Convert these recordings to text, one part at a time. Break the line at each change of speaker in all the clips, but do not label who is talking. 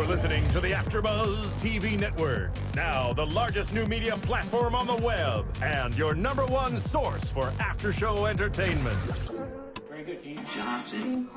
You're listening to the AfterBuzz TV network, now the largest new media platform on the web, and your number one source for after-show entertainment.
Very good, Dean. Johnson.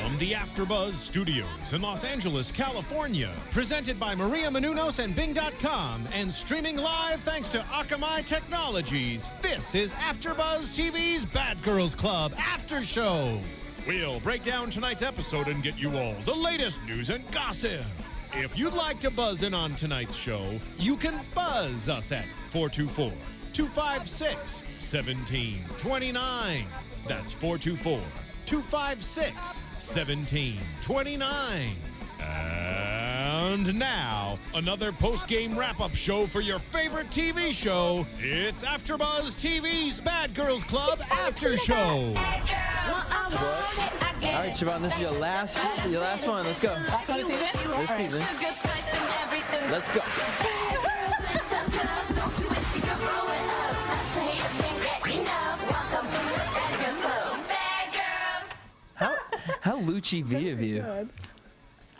From the AfterBuzz Studios in Los Angeles, California, presented by Maria Menounos and Bing.com, and streaming live thanks to Akamai Technologies, this is AfterBuzz TV's Bad Girls Club After Show. We'll break down tonight's episode and get you all the latest news and gossip. If you'd like to buzz in on tonight's show, you can buzz us at 424-256-1729. That's 424-256-1729. And now, another post-game wrap-up show for your favorite TV show. It's AfterBuzz TV's Bad Girls Club After Show.
All right, Chevonne, this is your last one. Let's go.
Last one of the season?
This season. Let's go. How Lucci V of you.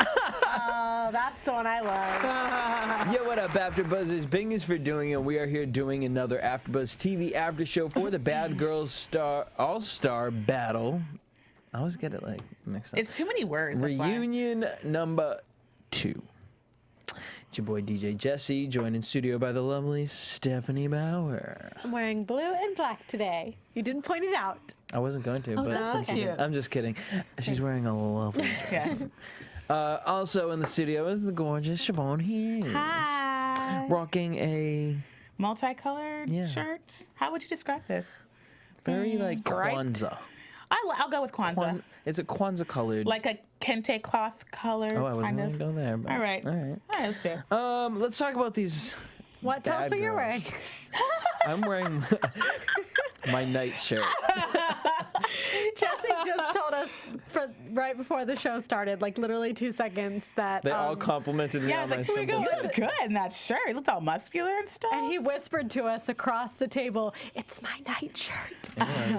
Oh, that's the one I love.
Yo, what up, AfterBuzzers? Bing is for doing it. We are here doing another AfterBuzz TV after show for the Bad Girls All-Star Battle. I always get it like mixed up.
It's too many words.
Reunion number 2. It's your boy DJ Jesse, joined in studio by the lovely Stephanie Bauer.
I'm wearing blue and black today. You didn't point it out.
I wasn't going to, but
that's
since
so
you
cute.
I'm just kidding. She's wearing a lovely dress.
Yeah.
Also in the studio is the gorgeous Chevonne Hughes.
Hi.
Rocking a
Multicolored shirt. How would you describe this?
very like
Striped.
Kwanzaa.
I'll go with Kwanzaa.
It's a Kwanzaa colored.
Like a kente cloth color.
Oh, I wasn't
kind
going to go there. But
All right.
All right.
Let's do it.
Let's talk about these.
What? Tell us
bad
what you're
girls.
wearing.
I'm wearing my night shirt.
Jesse just told us right before the show started, like literally 2 seconds, that
They all complimented me
Yeah, I
on
was
my
like, we
simple
go
shirt.
look good in that shirt. It looks all muscular and stuff.
and he whispered to us across the table, "It's my night shirt."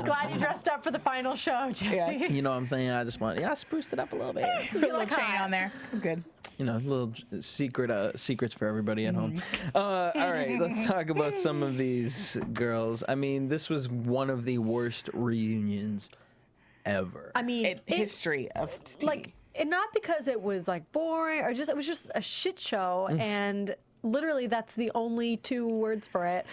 Glad you dressed up for the final show, Jesse.
Yes.
You know what I'm saying? I just want, I spruced it up a little bit.
Put a little
look
chain
hot.
on there. It's good.
You know, little secrets for everybody at home. All right, let's talk about some of these girls. I mean, this was one of the worst reunions ever.
I mean,
History of TV.
like, and not because it was like boring or just, it was just a shit show, and literally that's the only 2 words for it.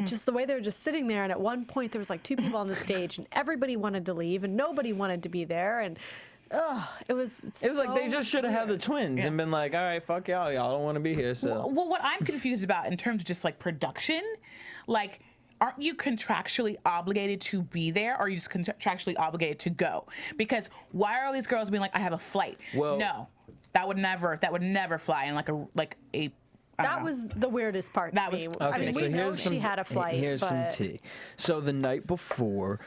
Just the way they were just sitting there, and at one point there was like 2 people on the stage, and everybody wanted to leave, and nobody wanted to be there, and it was
like they just should have had the twins and been like, all right, fuck y'all don't want to be here. So
Well, what I'm confused about in terms of just like production, like, aren't you contractually obligated to be there, or are you just contractually obligated to go? Because why are all these girls being like, I have a flight?
Well-
No, that would never fly in like a. I don't
that
know.
was the weirdest part.
That
to
was-
me.
Okay,
I mean,
so
we know
here's some,
she had a flight.
Here's some
but
tea. So the night before,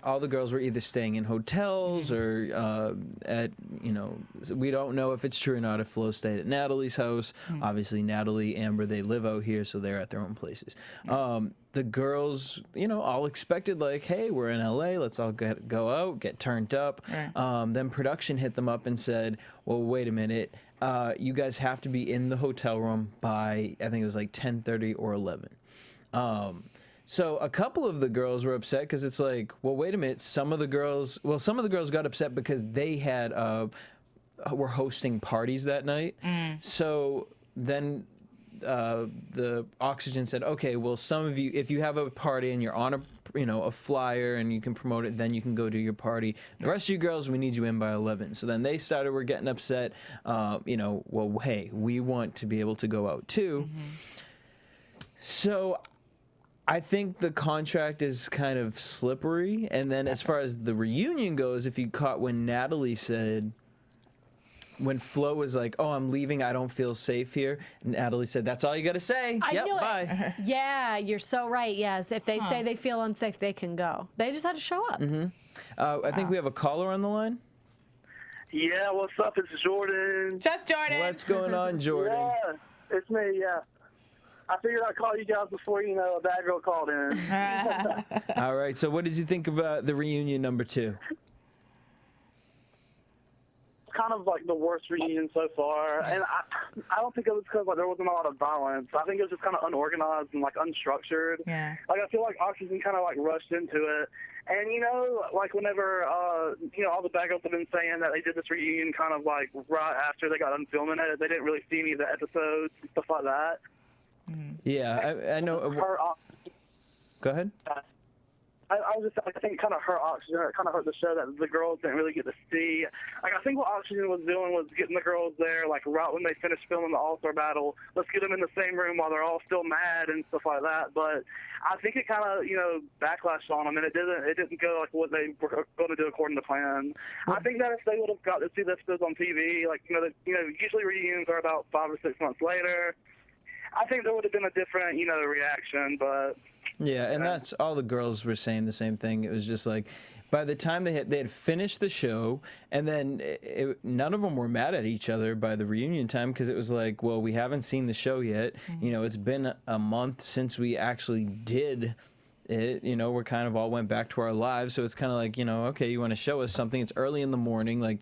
all the girls were either staying in hotels or at, we don't know if it's true or not if Flo stayed at Natalie's house. Obviously, Natalie, Amber, they live out here, so they're at their own places. The girls, all expected, like, hey, we're in LA, let's all go out, get turned up.
Right.
Then production hit them up and said, well, wait a minute. You guys have to be in the hotel room by, I think it was like 10:30 or 11. So a couple of the girls were upset because it's like, well, wait a minute. Some of the girls got upset because they had were hosting parties that night. So then the Oxygen said, okay, well, some of you, if you have a party and you're on a flyer and you can promote it, then you can go do your party. The rest of you girls, we need you in by 11. So then they were getting upset. Well, hey, we want to be able to go out too. So I think the contract is kind of slippery. And then as far as the reunion goes, if you caught when Natalie said, when Flo was like, oh, I'm leaving, I don't feel safe here, Natalie said, that's all you got to say.
I
Yep,
knew it.
bye.
Yeah, you're so right. Yes, if they say they feel unsafe, they can go. They just had to show up.
I think we have a caller on the line.
Yeah, what's up? It's Jordan.
Just Jordan.
What's going on, Jordan?
Yeah, it's me, yeah. I figured I'd call you guys before, a bad girl called in.
All right. So what did you think of the reunion number 2?
Kind of like the worst reunion so far, and I don't think it was because there wasn't a lot of violence. I think it was just kind of unorganized and like unstructured.
Yeah.
Like I feel like Oxygen kind of like rushed into it, and like whenever all the bad girls have been saying that they did this reunion kind of like right after they got done filming it, they didn't really see any of the episodes and stuff like that.
Yeah, I know. Go ahead.
I think kind of hurt Oxygen. It kind of hurt the show that the girls didn't really get to see. Like, I think what Oxygen was doing was getting the girls there, like, right when they finished filming the All-Star Battle. Let's get them in the same room while they're all still mad and stuff like that. But I think it kind of, backlashed on them, and it didn't go like what they were going to do according to plan. I think that if they would have got to see this on TV, like, usually reunions are about 5 or 6 months later. I think there would have been a different, reaction, but...
Yeah, and that's all the girls were saying the same thing. It was just like, by the time they had finished the show, and then none of them were mad at each other by the reunion time, because it was like, well, we haven't seen the show yet. It's been a month since we actually did it. We're kind of all went back to our lives, so it's kind of like, okay, you want to show us something. It's early in the morning, like,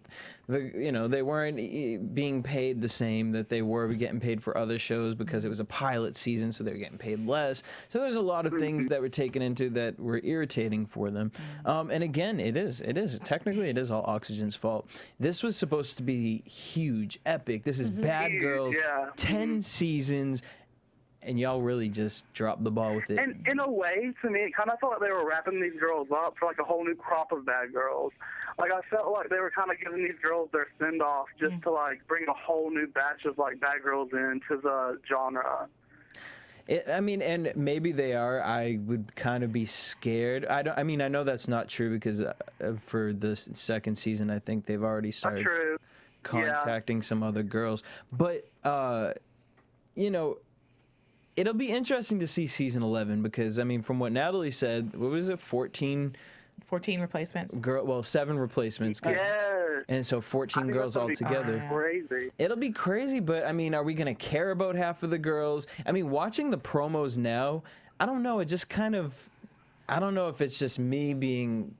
they weren't being paid the same that they were getting paid for other shows because it was a pilot season, so they were getting paid less. So there's a lot of things that were taken into that were irritating for them. And again, it is technically all Oxygen's fault. This was supposed to be huge, epic. This is Bad Girls, 10 seasons. And y'all really just dropped the ball with it.
And in a way, to me, it kind of felt like they were wrapping these girls up for like a whole new crop of bad girls. Like, I felt like they were kind of giving these girls their send-off just to like bring a whole new batch of like bad girls into the genre.
And maybe they are. I would kind of be scared. I know that's not true because for the second season, I think they've already started contacting some other girls. But it'll be interesting to see season 11 because, from what Natalie said, what was it, 14
replacements?
7 replacements. And so 14 girls altogether.
Crazy.
It'll be crazy, but, are we going to care about half of the girls? Watching the promos now, I don't know. It just kind of, I don't know if it's just me being...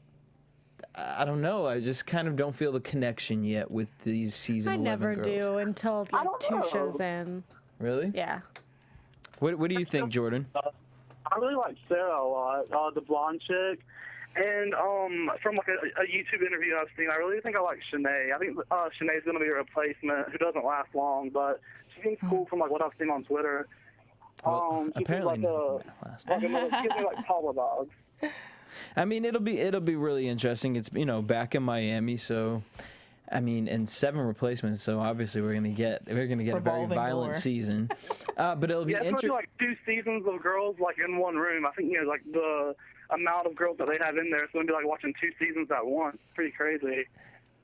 I don't know. I just kind of don't feel the connection yet with these season 11 girls.
I never do until like 2 shows in.
Really?
Yeah.
What do you think, Jordan?
I really like Sarah a lot, the blonde chick. And from like a YouTube interview I've seen, I really think I like Shanae. I think Shanae's going to be a replacement who doesn't last long, but she seems cool from like what I've seen on Twitter.
Well, apparently
like Paula Dogs.
It'll be really interesting. It's back in Miami, so. And 7 replacements, so obviously we're gonna get a very violent season. But it'll be interesting.
Like 2 seasons of girls like in one room. I think like the amount of girls that they have in there, it's gonna be like watching 2 seasons at once. Pretty crazy.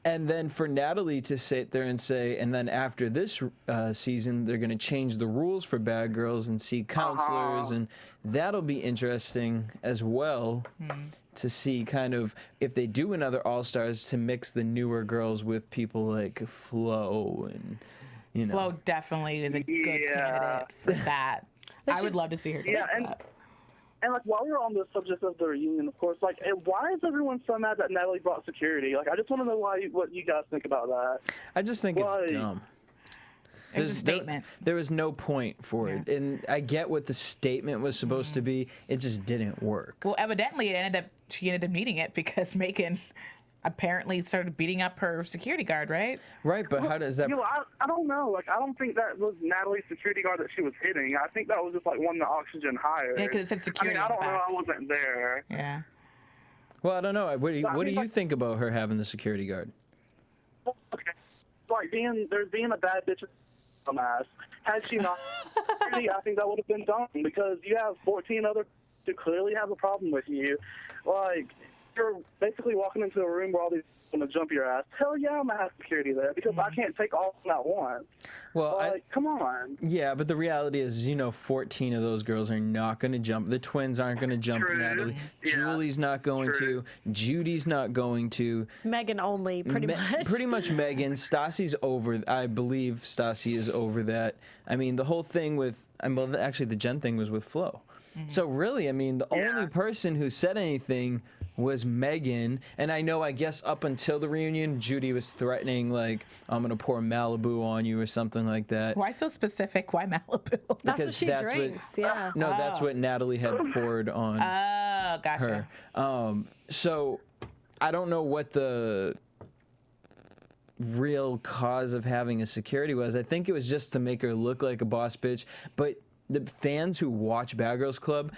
And then for Natalie to sit there and say, and then after this season, they're going to change the rules for Bad Girls and see counselors, and that'll be interesting as well to see kind of if they do another All-Stars to mix the newer girls with people like Flo and,
Flo definitely is a good candidate for that. I would love to see her do that.
And, like, while we're on the subject of the reunion, of course, like, why is everyone so mad that Natalie brought security? Like, I just want to know what you guys think about that.
I just think it's dumb.
It's a statement.
There was no point for it. And I get what the statement was supposed to be. It just didn't work.
Well, evidently, she ended up needing it because Megan apparently started beating up her security guard, right?
Right, but how does that...
I don't know. Like, I don't think that was Natalie's security guard that she was hitting. I think that was just, like, one that Oxygen hired.
Yeah, because it said security.
I don't know. I wasn't there.
Yeah.
Well, I don't know. What do you think about her having the security guard?
Okay. Like, there's being a bad bitch dumbass. Had she not, I think that would have been dumb because you have 14 other who clearly have a problem with you. Like, you're basically walking into a room where all these going to jump your ass. Hell yeah, I'm going to have security there because I can't take all of them at once.
Well,
come on.
Yeah, but the reality is, 14 of those girls are not going to jump. The twins aren't going to jump Natalie.
Yeah.
Julie's not going to. Judy's not going to.
Megan only, pretty much.
Pretty much Megan. Stassi's over. I believe Stassi is over that. I mean, the whole thing with, actually the Jen thing was with Flo. So really, the only person who said anything was Megan. And I guess up until the reunion, Judy was threatening, like, I'm going to pour Malibu on you or something like that.
Why so specific? Why Malibu?
That's what she drinks, yeah.
No, that's what Natalie had poured on
gotcha.
her. So I don't know what the real cause of having a security was. I think it was just to make her look like a boss bitch. But the fans who watch Bad Girls Club,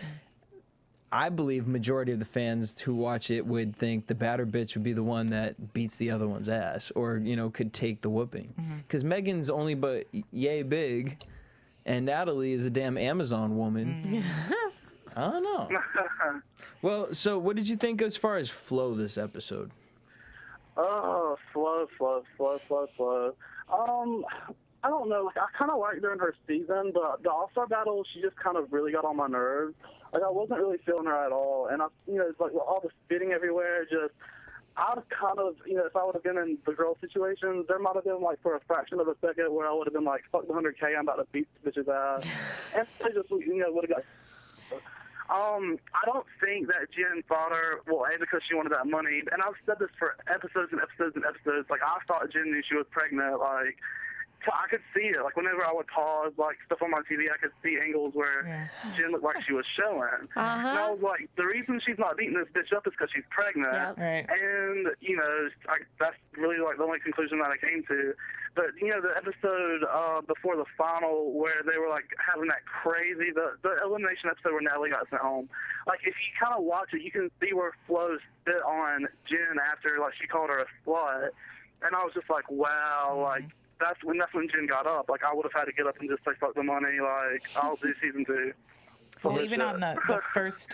I believe majority of the fans who watch it would think the badder bitch would be the one that beats the other one's ass or, could take the whooping. Because Megan's only but yay big, and Natalie is a damn Amazon woman. I don't know. Well, so what did you think as far as Flo this episode?
Oh, Flo. I don't know. Like, I kind of liked her in her season, but the All-Star Battle, she just kind of really got on my nerves. Like, I wasn't really feeling her at all. And, it's like all the spitting everywhere, I was kind of, if I would have been in the girl situation, there might have been, like, for a fraction of a second where I would have been like, fuck the 100K, I'm about to beat this bitch's ass. And I just, would have got... I don't think that Jen fought her, because she wanted that money. And I've said this for episodes and episodes and episodes. Like, I thought Jen knew she was pregnant, like... So I could see it. Like, whenever I would pause, like, stuff on my TV, I could see angles where Jen looked like she was showing. And I was like, the reason she's not beating this bitch up is because she's pregnant.
Yep. Right.
And, that's really, like, the only conclusion that I came to. But, the episode before the final where they were, like, having that crazy, the elimination episode where Natalie got sent home. Like, if you kind of watch it, you can see where Flo spit on Jen after, like, she called her a slut. And I was just like, wow, like, that's when Jen got up. Like, I would have had to get up and just say, fuck the money. Like, I'll do season 2.
Well, even on the first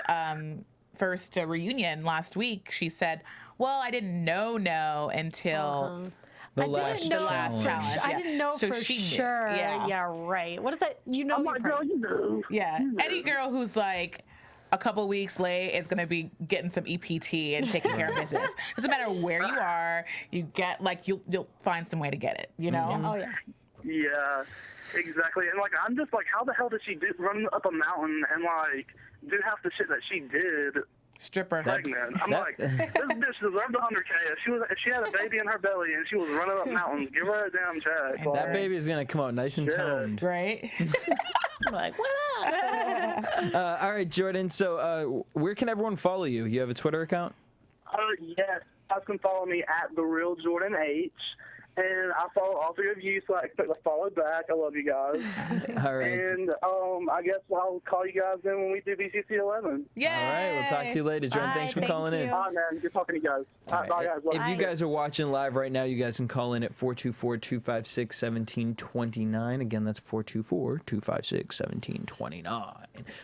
reunion last week, she said, well, I didn't know until...
The last challenge.
I didn't know for sure. Yeah, right. What is that?
I'm like, girl, you know.
Yeah. Any girl who's like a couple weeks late is going to be getting some EPT and taking care of business. Doesn't matter where you are, you get, like, you'll find some way to get it, you know?
Mm-hmm. Oh, yeah.
Yeah, exactly. And, like, I'm just like, how the hell did she run up a mountain and, like, do half the shit that she did?
Stripper.
Pregnant. I'm like, this bitch deserved 100K. If she had a baby in her belly and she was running up mountains, give her a damn check.
That baby is gonna come out nice and toned.
Right?
Like, what up?
All right, Jordan. So, where can everyone follow you? You have a Twitter account?
Yes. You guys can follow me at @TheRealJordanH. And I follow all 3 of you, so I expect to follow back. I love you guys.
All right.
And I guess I'll call you guys in when we do BCC 11.
Yeah.
All right. We'll talk to you later, Jordan.
Bye,
Thanks for
thank
calling in.
you.
All right, man. Good talking to you guys.
All right.
Bye, guys. Love
If you guys are watching live right now, you guys can call in at 424-256-1729. Again, that's 424-256-1729.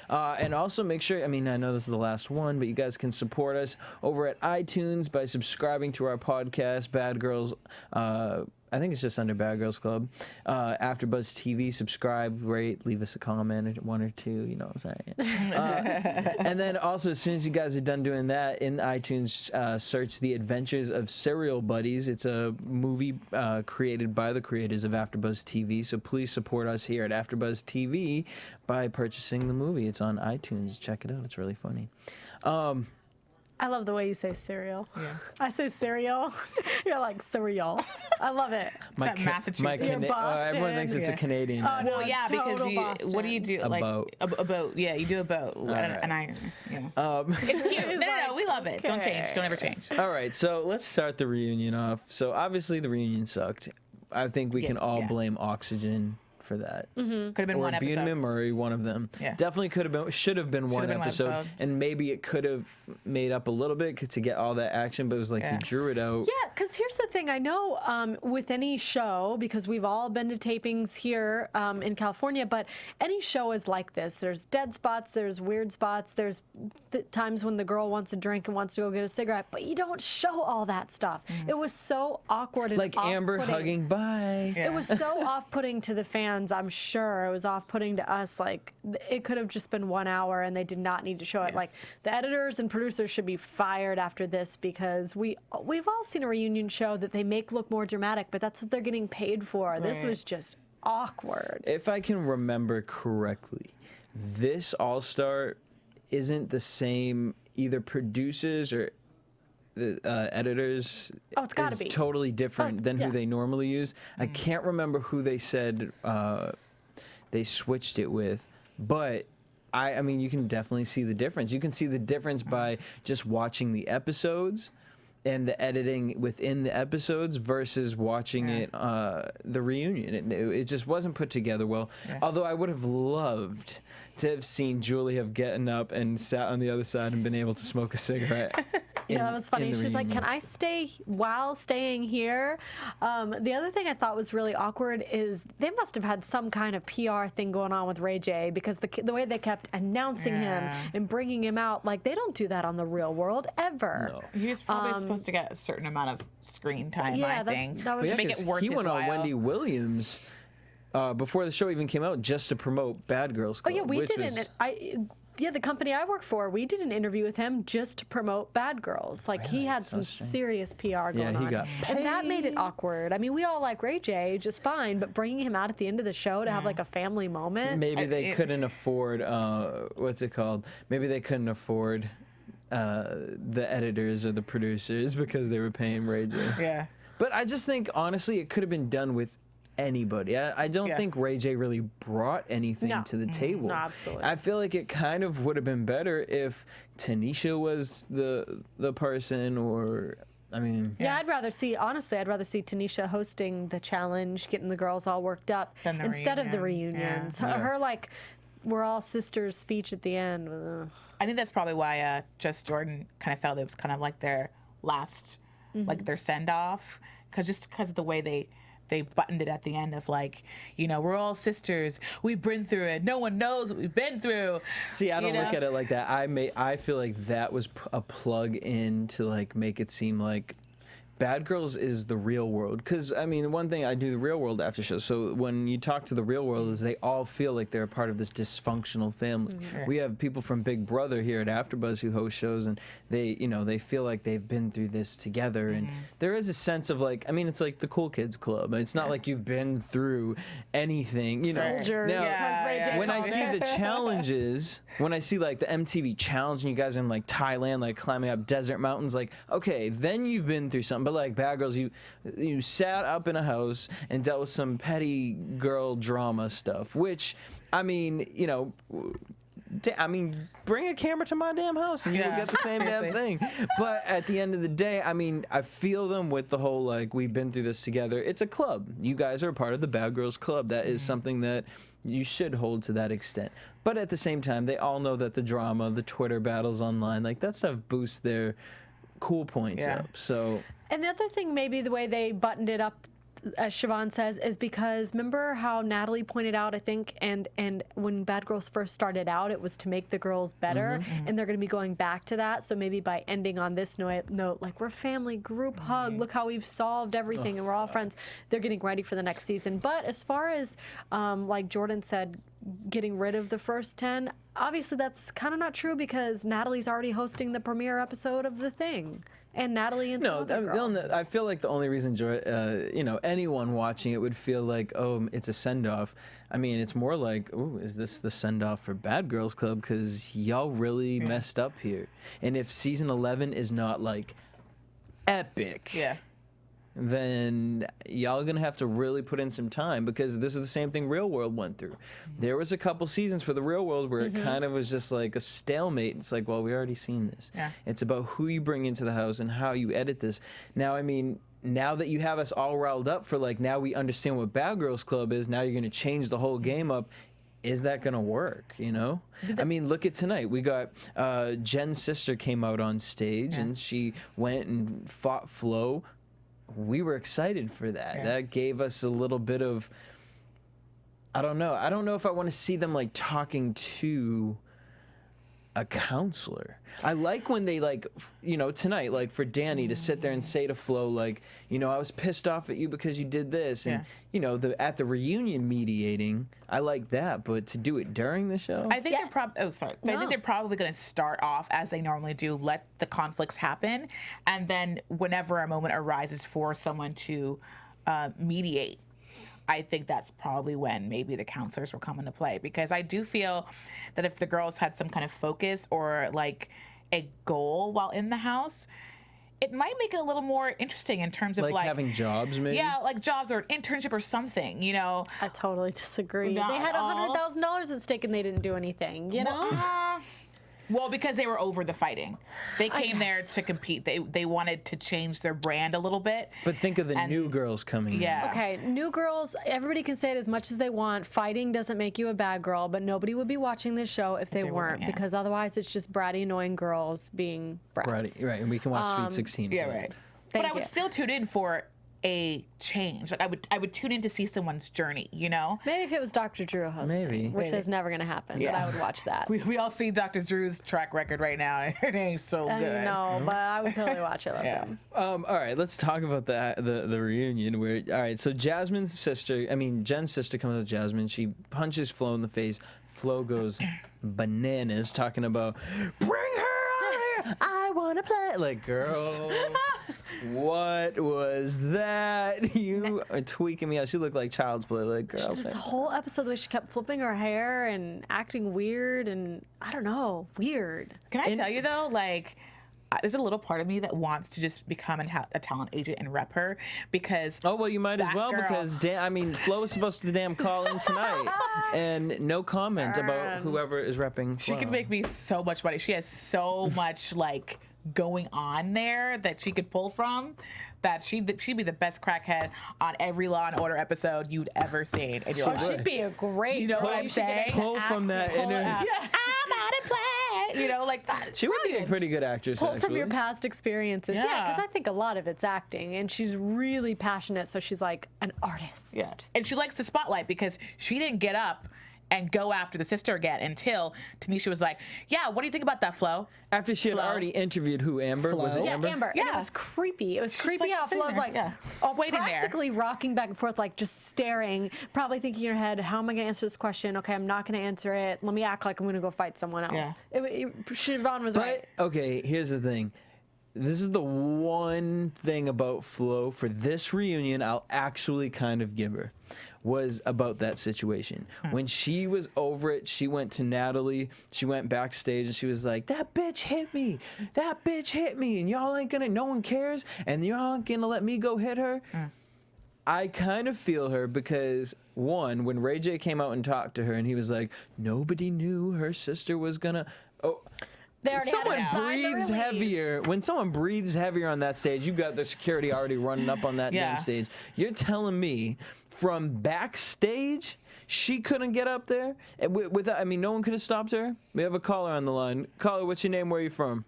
And also make sure, I know this is the last one, but you guys can support us over at iTunes by subscribing to our podcast, Bad Girls. I think it's just under Bad Girls Club. AfterBuzz TV, subscribe, rate, leave us a comment, 1 or 2, you know what I'm saying. And then also, as soon as you guys are done doing that, in iTunes, search The Adventures of Serial Buddies. It's a movie created by the creators of AfterBuzz TV, so please support us here at AfterBuzz TV by purchasing the movie. It's on iTunes. Check it out. It's really funny.
I love the way you say cereal.
Yeah.
I say cereal. You're like cereal. I love it.
Massachusetts.
Everyone thinks it's a Canadian.
Oh, no,
Well, yeah,
it's
because
total
you, what do you do?
A
like
boat.
A boat. Yeah, you do a boat. And I, it's cute. No, we love it. Don't change. Don't ever change.
All right, so let's start the reunion off. So obviously the reunion sucked. I think we can all blame Oxygen for that.
Could have been
Or
one episode.
Bune Murray, one of them.
Yeah.
Definitely should have been one
been one
episode,
episode.
and maybe it could have made up a little bit to get all that action. But it was like you drew it out.
Yeah, because here's the thing. I know with any show, because we've all been to tapings here in California, but any show is like this. There's dead spots, there's weird spots, there's times when the girl wants a drink and wants to go get a cigarette, but you don't show all that stuff. It was so awkward and
Like Amber hugging bye.
It was so off-putting to the fans, I'm sure. It was off-putting to us. Like, it could have just been 1 hour and they did not need to show it. Like, the editors and producers should be fired after this, because we've all seen a reunion show that they make look more dramatic, but that's what they're getting paid for. This was just awkward.
If I can remember correctly, this All-Star isn't the same, either producers or the editors.
Oh, it's gotta be.
Totally different than
yeah.
who they normally use. I can't remember who they said they switched it with, but I mean, you can definitely see the difference. You can see the difference by just watching the episodes and the editing within the episodes versus watching it the reunion. It just wasn't put together well. Although I would have loved to have seen Julie have gotten up and sat on the other side and been able to smoke a cigarette.
Yeah, that was funny. She's like, "Can I stay while staying here?" The other thing I thought was really awkward is they must have had some kind of PR thing going on with Ray J, because the way they kept announcing him and bringing him out, like, they don't do that on the real world ever.
No.
He was probably supposed to get a certain amount of screen time, I think,
that was
to make it worth
he
his
went on
while.
Wendy Williams before the show even came out just to promote Bad Girls Club.
Oh yeah, we
which
didn't.
was-
The company I work for, we did an interview with him just to promote Bad Girls. Like, he had some serious PR going on.
he got
and that made it awkward. I mean, we all like Ray J just fine, but bringing him out at the end of the show to have like a family moment.
Maybe they couldn't afford what's it called? Maybe they couldn't afford the editors or the producers because they were paying Ray J.
Yeah.
But I just think, honestly, it could have been done with anybody. I don't think Ray J really brought anything to the table.
No, absolutely.
I feel like it kind of would have been better if Tanisha was the person, or I mean,
Yeah, I'd rather see Tanisha hosting the challenge, getting the girls all worked up,
Than the
instead of the
reunion.
reunions.
Yeah.
Her like, we're all sisters speech at the end.
I think that's probably why Jess Jordan kind of felt it was kind of like their last, like their send off, because of the way they buttoned it at the end of, like, you know, we're all sisters. We've been through it. No one knows what we've been through.
see, I don't look at it like that. I feel like that was a plug in to like make it seem like Bad Girls is the real world. Because, I mean, one thing I do the real world after show. So when you talk to the real world, is they all feel like they're a part of this dysfunctional family. We have people from Big Brother here at AfterBuzz who host shows, and they feel like they've been through this together. And there is a sense of like, I mean, it's like the Cool Kids Club. It's not like you've been through anything, you know.
Soldiers,
Now,
as Ray J
when I
called
see
it.
the challenges, when I see like the MTV challenge and you guys are in like Thailand, like climbing up desert mountains, like, okay, then you've been through something. But like Bad Girls, you sat up in a house and dealt with some petty girl drama stuff, which, I mean, you know, bring a camera to my damn house and you'll get the same damn thing. But at the end of the day, I mean, I feel them with the whole, like, we've been through this together. It's a club. You guys are a part of the Bad Girls Club. That is something that you should hold to that extent. But at the same time, they all know that the drama, the Twitter battles online, like, that stuff boosts their cool points up. So...
And the other thing, maybe the way they buttoned it up, as Chevonne says, is because remember how Natalie pointed out, I think, and when Bad Girls first started out, it was to make the girls better, and they're going to be going back to that. So maybe by ending on this note, like, we're a family, group hug, look how we've solved everything, and we're all friends. They're getting ready for the next season. But as far as, like Jordan said, getting rid of the first 10, obviously that's kind of not true, because Natalie's already hosting the premiere episode of The Thing. And Natalie and some other girl.
I feel like the only reason, anyone watching it would feel like, oh, it's a send-off. I mean, it's more like, oh, is this the send-off for Bad Girls Club? Because y'all really messed up here. And if season 11 is not, like, epic, then y'all gonna have to really put in some time, because this is the same thing Real World went through. There was a couple seasons for the Real World where it kind of was just like a stalemate. It's like, well, we already seen this. It's about who you bring into the house and how you edit this. Now, I mean, now that you have us all riled up for like, now we understand what Bad Girls Club is, now you're going to change the whole game up. Is that going to work, you know? I mean, look at tonight. We got Jen's sister came out on stage and she went and fought Flo. We were excited for that.
Yeah.
That gave us a little bit of, I don't know. I don't know if I want to see them like talking to a counselor. I like when they like, you know, tonight, like for Danny to sit there and say to Flo, like, you know, I was pissed off at you because you did this. And, you know, at the reunion mediating, I like that. But to do it during the show?
I think they're probably. Oh, sorry. I think they're probably going to start off as they normally do, let the conflicts happen, and then whenever a moment arises for someone to mediate, I think that's probably when maybe the counselors will come into play, because I do feel that if the girls had some kind of focus or like a goal while in the house, it might make it a little more interesting in terms of like
having jobs, maybe?
Yeah, like jobs or an internship or something, you know.
I totally disagree.
Not
They had
at all.
$100,000 at stake and they didn't do anything, you know?
Well, because they were over the fighting. They came there to compete. They wanted to change their brand a little bit.
But think of the new girls coming in.
Yeah.
Okay, new girls, everybody can say it as much as they want. Fighting doesn't make you a bad girl, but nobody would be watching this show if they weren't, because otherwise it's just bratty, annoying girls being brats.
Right, and we can watch Sweet 16.
Yeah, right.
Thank
But I would
you.
still tune in for a change. Like I would tune in to see someone's journey, you know?
Maybe if it was Dr. Drew hosting,
Maybe.
which is never going to happen, but I would watch that.
We all see Dr. Drew's track record right now. It ain't so good.
No, but I would totally watch it.
All right, let's talk about the reunion. Where all right, so Jen's sister comes with Jasmine. She punches Flo in the face. Flo goes bananas, talking about bring her out here. I wanna play. Like, girl, what was that? You are tweaking me out. She looked like child's play. Like, girl,
This whole episode, the way she kept flipping her hair and acting weird, and I don't know, weird.
Can I tell you though, like, there's a little part of me that wants to just become a talent agent and rep her, because
oh well, you might as
that
well,
girl-
because Flo was supposed to damn call in tonight, and no comment about whoever is repping.
she
Flo.
could make me so much money. She has so much like going on there that she could pull from, that she'd be the best crackhead on every Law and Order episode you'd ever seen. And you're
She'd be a great.
You know what I'm
she could
saying?
Pull from that inner.
I'm out of play. You know, like that.
She would be a pretty good actress,
Pull
actually.
from your past experiences. Yeah,
Yeah.
because I think a lot of it's acting, and she's really passionate, so she's like an artist.
Yeah. And she likes the spotlight because she didn't get up and go after the sister again until Tanisha was like, yeah, what do you think about that, Flo?
After she had
Flo.
already interviewed who, Amber? Was it
Yeah,
Amber?
Amber. And
Yeah.
it was creepy. It was creepy
like
how
sitting
Flo's
there,
like,
yeah. Waiting there.
practically rocking back and forth, like just staring, probably thinking in your head, how am I going to answer this question? Okay, I'm not going to answer it. Let me act like I'm going to go fight someone else.
Yeah.
Chevonne was right.
But, okay, here's the thing. This is the one thing about Flo for this reunion I'll actually kind of give her, was about that situation. When she was over it, she went to Natalie, she went backstage, and she was like, that bitch hit me, and y'all ain't gonna, no one cares, and y'all ain't gonna let me go hit her. I kind of feel her because, one, when Ray J came out and talked to her, and he was like, nobody knew her sister was gonna... Oh,
They already had
someone
to sign the
breathes
release.
heavier. When someone breathes heavier on that stage, you got the security already running up on that
Yeah.
damn stage. You're telling me from backstage she couldn't get up there? And without, I mean, no one could have stopped her? We have a caller on the line. Caller, what's your name? Where are you from?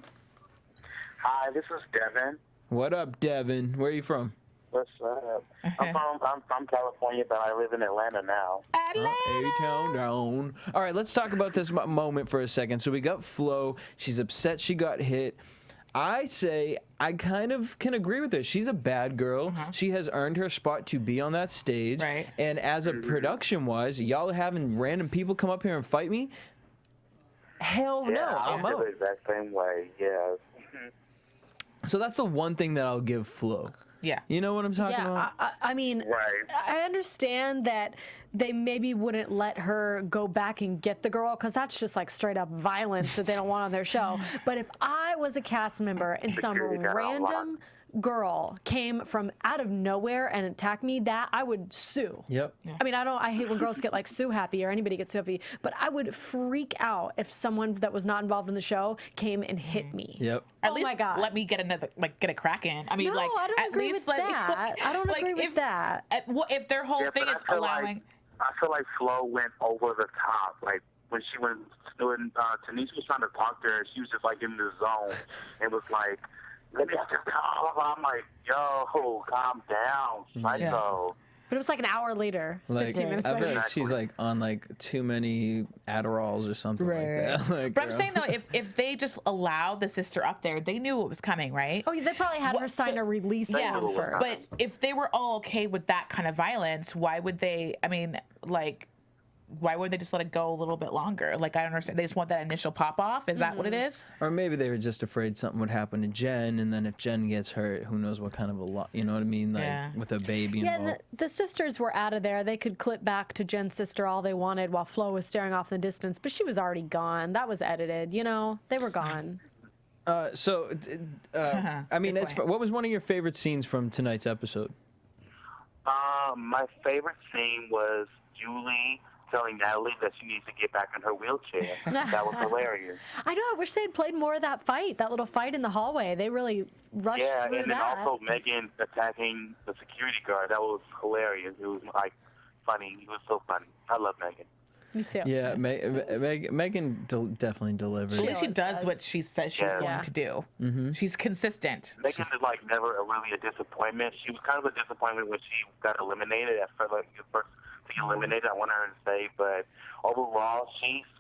Hi, this is Devin.
What up, Devin? Where are you from?
What's up? I'm from California, but I live in Atlanta now.
A-Town down. All right, let's talk about this moment for a second. So we got Flo. She's upset she got hit. I say I kind of can agree with her. She's a bad girl. She has earned her spot to be on that stage.
Right.
And as a production-wise, y'all having random people come up here and fight me? Hell no,
Yeah, I
I'm
feel
out.
the exact same way. Yeah.
So that's the one thing that I'll give Flo.
Yeah.
You know what I'm talking about?
I mean,
Right.
I understand that they maybe wouldn't let her go back and get the girl, because that's just like straight up violence that they don't want on their show. But if I was a cast member and some
Security got
random girl came from out of nowhere and attacked me, that I would sue.
Yep.
I mean, I hate when girls get like sue happy or anybody gets sue happy, but I would freak out if someone that was not involved in the show came and hit me.
Yep.
At
Oh
least
my God.
let me get a crack in. I mean,
No,
like,
I don't
at
agree
least
with
let me-
that. I don't agree with that.
If their whole thing
but
is allowing.
I feel like Flo went over the top. Like when Tanisha was trying to talk to her, she was just like in the zone and was like, "Let me have to call." I'm like, "Yo, calm down, psycho."
But it was like an hour later, 15 minutes
I feel
later.
like she's like on like too many Adderalls or something like that. Like,
But I'm saying though, if they just allowed the sister up there, they knew what was coming, right?
Oh, they probably had her sign a release form first.
But if they were all okay with that kind of violence, why would they? I mean, like, why would they just let it go a little bit longer? Like, I don't understand. They just want that initial pop off. Is that what it is?
or maybe they were just afraid something would happen to Jen, and then if Jen gets hurt, who knows what kind of a lot, you know what I mean? Like
Yeah.
with a baby
Yeah,
involved.
and the sisters were out of there. They could clip back to Jen's sister all they wanted while Flo was staring off in the distance, but she was already gone. That was edited, you know? They were gone.
I mean, what was one of your favorite scenes from tonight's episode?
My favorite scene was Julie telling Natalie that she needs to get back in her wheelchair. That was hilarious.
I know. I wish they had played more of that fight, that little fight in the hallway. They really rushed
Yeah,
through
and then
that.
also Megan attacking the security guard. That was hilarious. It was like funny. It was so funny. I love Megan.
Me too.
Yeah, Megan definitely delivers.
At least she
always
does
does.
what she says she's
Yeah.
going to do. She's consistent.
Megan is like never really a disappointment. She was kind of a disappointment when she got eliminated. At first to get eliminated, I wanted her to stay, but overall,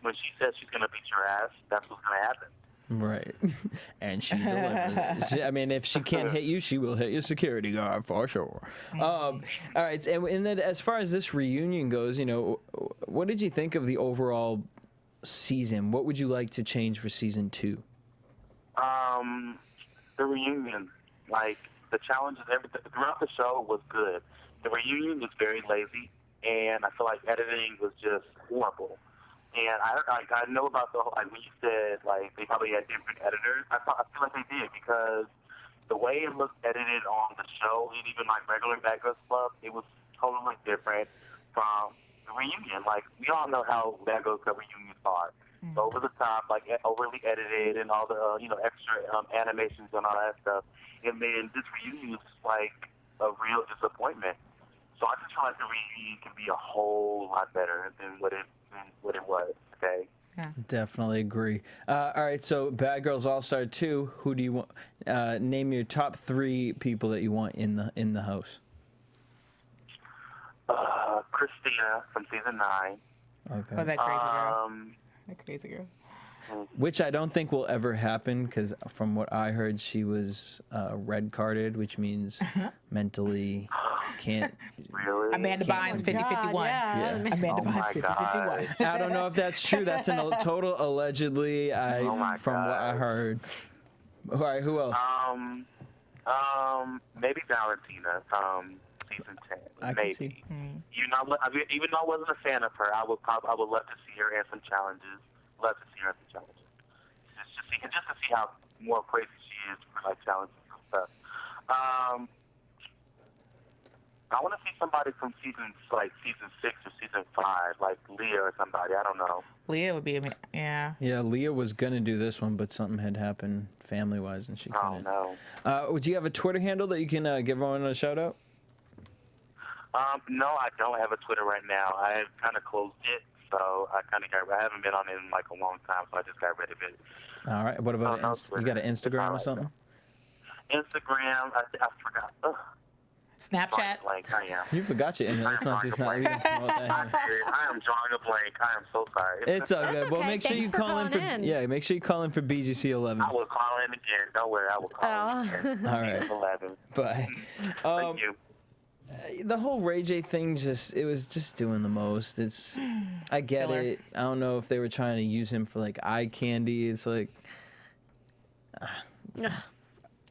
when she says she's gonna beat your ass, that's what's gonna happen.
Right. And she delivers. I mean, if she can't hit you, she will hit your security guard for sure. All right. And then as far as this reunion goes, you know, what did you think of the overall season? What would you like to change for season 2?
The reunion, like the challenges, everything throughout the show was good. The reunion was very lazy, and I feel like editing was just horrible. And I know about the whole, like when you said like they probably had different editors. I feel like they did because the way it looked edited on the show and even like regular Bad Girls Club, it was totally different from the reunion. Like we all know how Bad Girls Club reunions are. Over the top, like overly edited, and all the extra animations and all that stuff. And then this reunion was like a real disappointment. So I just feel like the reunion can be a whole lot better than what it was. Okay.
Definitely agree. All right, so Bad Girls All-Star 2, who do you want? Name your top 3 people that you want in the house.
Christina from season 9.
Okay.
Oh, that crazy girl. That crazy girl.
Which I don't think will ever happen because from what I heard, she was red carded, which means mentally can't.
Really?
Amanda Bynes, 50-51.
Yeah.
Amanda
Oh my
Bynes, 50-51.
I don't know if that's true. That's a total allegedly.
Oh my
from what I
God.
heard. All right, who else?
Maybe Valentina from season 10.
I can
maybe.
see.
Even though I wasn't a fan of her, I would love to see her in some challenges. Love to see her in some challenges. Just to see how more crazy she is for like challenges and stuff. I want to see somebody from season 6 or season 5, like Leah or somebody. I don't know.
Leah would be, yeah.
Yeah, Leah was gonna do this one, but something had happened family-wise, and she couldn't.
Oh no.
Would you have a Twitter handle that you can give everyone a shout out?
No, I don't have a Twitter right now. I kind of closed it, so I haven't been on it in like a long time, so I just got rid of it.
All right. What about
no,
you got an
Twitter.
Instagram or something?
Instagram, I forgot. Ugh.
Snapchat.
Blank, I am.
You forgot your email. It's not just not. We can promote that here.
I am drawing a blank. I am so sorry.
It's all good. Well,
okay.
make sure you
Thanks for
call in for
calling in.
yeah. Make sure you call in for BGC 11.
I will call in again. Don't worry, I will call in again.
All right.
11.
Bye.
Thank you.
The whole Ray J thing it was just doing the most. I get
Filler.
it. I don't know if they were trying to use him for like eye candy. It's like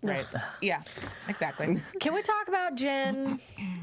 Right. Yeah, exactly.
Can we talk about Jen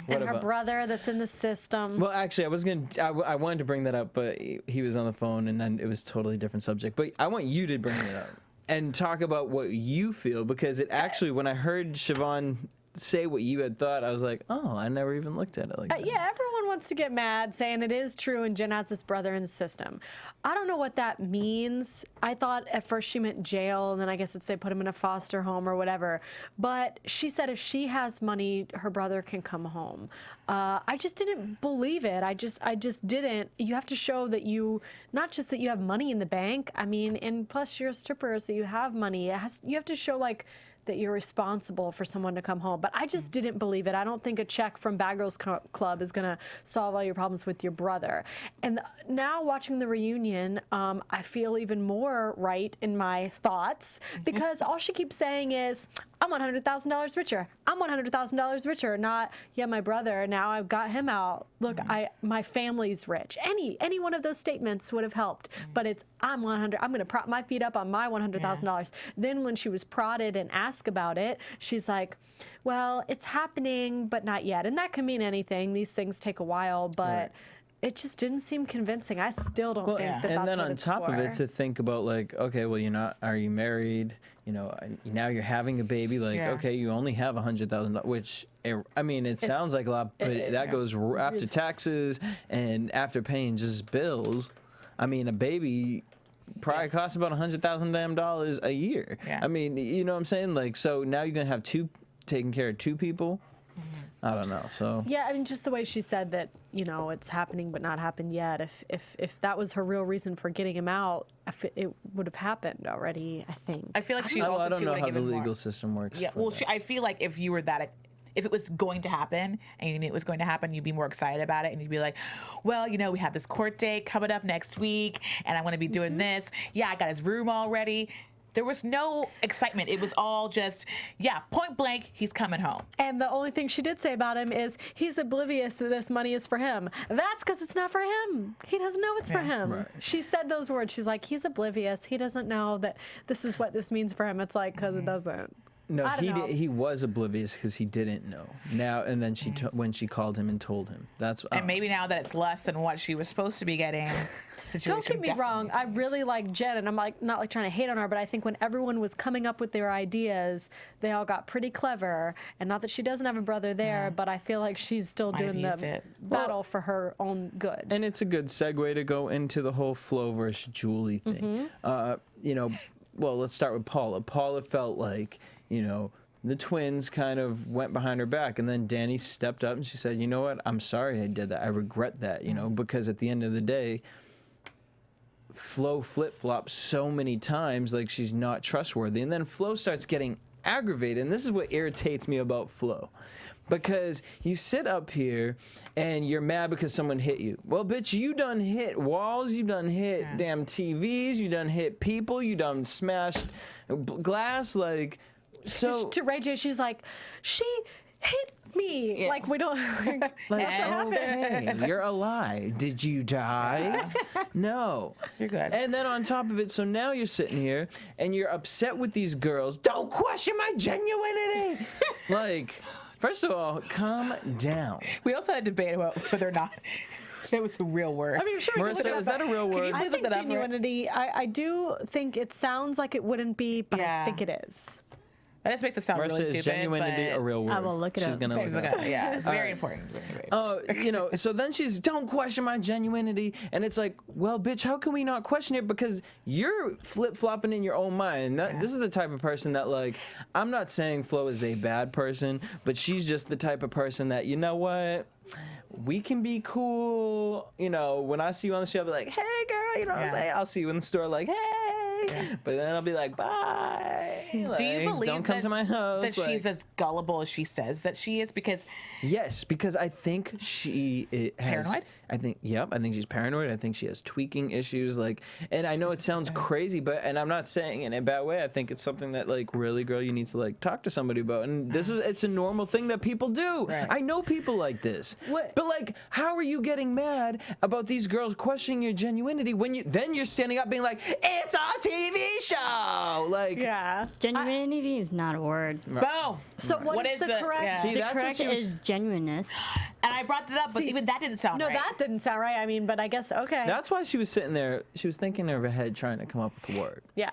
and her
about-
brother that's in the system?
well, actually, I wanted to bring that up, but he was on the phone, and then it was a totally different subject. But I want you to bring it up. and talk about what you feel, because it actually, when I heard Chevonne say what you had thought, I was like, oh, I never even looked at it like that.
Yeah, everyone wants to get mad saying it is true and Jen has this brother in the system. I don't know what that means. I thought at first she meant jail, and then I guess it's they put him in a foster home or whatever. But she said if she has money, her brother can come home. I just didn't believe it. I just didn't. You have to show that you, not just that you have money in the bank. I mean, and plus you're a stripper, so you have money. You have to show like that you're responsible for someone to come home. But I just didn't believe it. I don't think a check from Bad Girls Club is going to solve all your problems with your brother. And now watching the reunion, I feel even more right in my thoughts, because all she keeps saying is, I'm $100,000 richer. I'm $100,000 richer. Not, yeah, my brother, now I've got him out. Look, my family's rich. Any one of those statements would have helped. But it's, I'm going to prop my feet up on my $100,000. Then when she was prodded and asked about it, she's like, well, it's happening, but not yet. And that can mean anything. These things take a while, but it just didn't seem convincing. I still don't think that
and
that's
then
what
on
it's
top
for.
of it, to think about like, okay, well, are you married? You know, now you're having a baby. Like, okay, you only have $100,000, which I mean, it sounds like a lot, but that goes after taxes and after paying just bills. I mean, a baby probably costs about $100,000 a year. Yeah. I mean, you know what I'm saying? Like, so now you're gonna have taking care of two people. I don't know. So
yeah, I mean, just the way she said that, you know, it's happening but not happened yet. If that was her real reason for getting him out, it would have happened already. I think.
I feel like she.
I don't know how the legal system works.
Yeah. Well, I feel like if you were if it was going to happen and you knew it was going to happen, you'd be more excited about it, and you'd be like, well, you know, we have this court date coming up next week, and I want to be doing this. Yeah, I got his room already. There was no excitement. It was all just, point blank, he's coming home.
And the only thing she did say about him is he's oblivious that this money is for him. That's because it's not for him. He doesn't know it's for him. Right. She said those words. She's like, he's oblivious. He doesn't know that this is what this means for him. It's like, because it doesn't.
No, he was oblivious because he didn't know. Now and then when she called him and told him. That's
and maybe now that it's less than what she was supposed to be getting.
Don't get me wrong. I really like Jen, and I'm like not like trying to hate on her, but I think when everyone was coming up with their ideas, they all got pretty clever. And not that she doesn't have a brother there, but I feel like she's still doing the battle for her own good.
And it's a good segue to go into the whole Flo versus Julie thing. You know, well, let's start with Paula. Paula felt like, you know, the twins kind of went behind her back, and then Danny stepped up and she said, you know what, I'm sorry I did that. I regret that, you know, because at the end of the day, Flo flip-flops so many times like she's not trustworthy. And then Flo starts getting aggravated, and this is what irritates me about Flo. Because you sit up here and you're mad because someone hit you. Well, bitch, you done hit walls, you done hit damn TVs, you done hit people, you done smashed glass, like... So
to Ray J, she's like, she hit me. Yeah. Like, we don't. Like, that's what happened.
You're alive. Did you die? No.
You're good.
And then on top of it, so now you're sitting here and you're upset with these girls. Don't question my genuinity. Like, first of all, calm down.
We also had a debate about whether or not that was a real word.
I mean, sure.
Marissa, is that a real word?
I think genuinity, I do think it sounds like it wouldn't be, but I think it is.
That just makes it sound
Marissa,
really stupid.
is genuinity a real word?
I will look it up.
She's gonna look it up.
Yeah, it's very important.
You know, so then she's, don't question my genuinity. And it's like, well, bitch, how can we not question it? Because you're flip-flopping in your own mind. This is the type of person that, like, I'm not saying Flo is a bad person, but she's just the type of person that, you know what? We can be cool. You know, when I see you on the show, I'll be like, hey, girl, you know what I'm saying? I'll see you in the store like, hey. But then I'll be like, bye. Like,
do you believe
don't come to my house.
That she's as gullible as she says that she is? Because
yes, because I think she has
paranoid.
I think she's paranoid. I think she has tweaking issues. Like, and I know it sounds crazy, and I'm not saying it in a bad way. I think it's something that, like, really, girl, you need to, like, talk to somebody about. And it's a normal thing that people do. Right. I know people like this.
What?
But, like, how are you getting mad about these girls questioning your genuinity when you're standing up being like, it's a TV show? Like,
Genuinity is not a word.
Boom.
So what is the correct?
Yeah.
See,
The
that's what
correct
she was-
is genuineness.
And I brought that up, but even that didn't sound
No,
right.
that didn't sound right. I mean, but I guess okay.
That's why she was sitting there. She was thinking in her head, trying to come up with a word.
Yeah,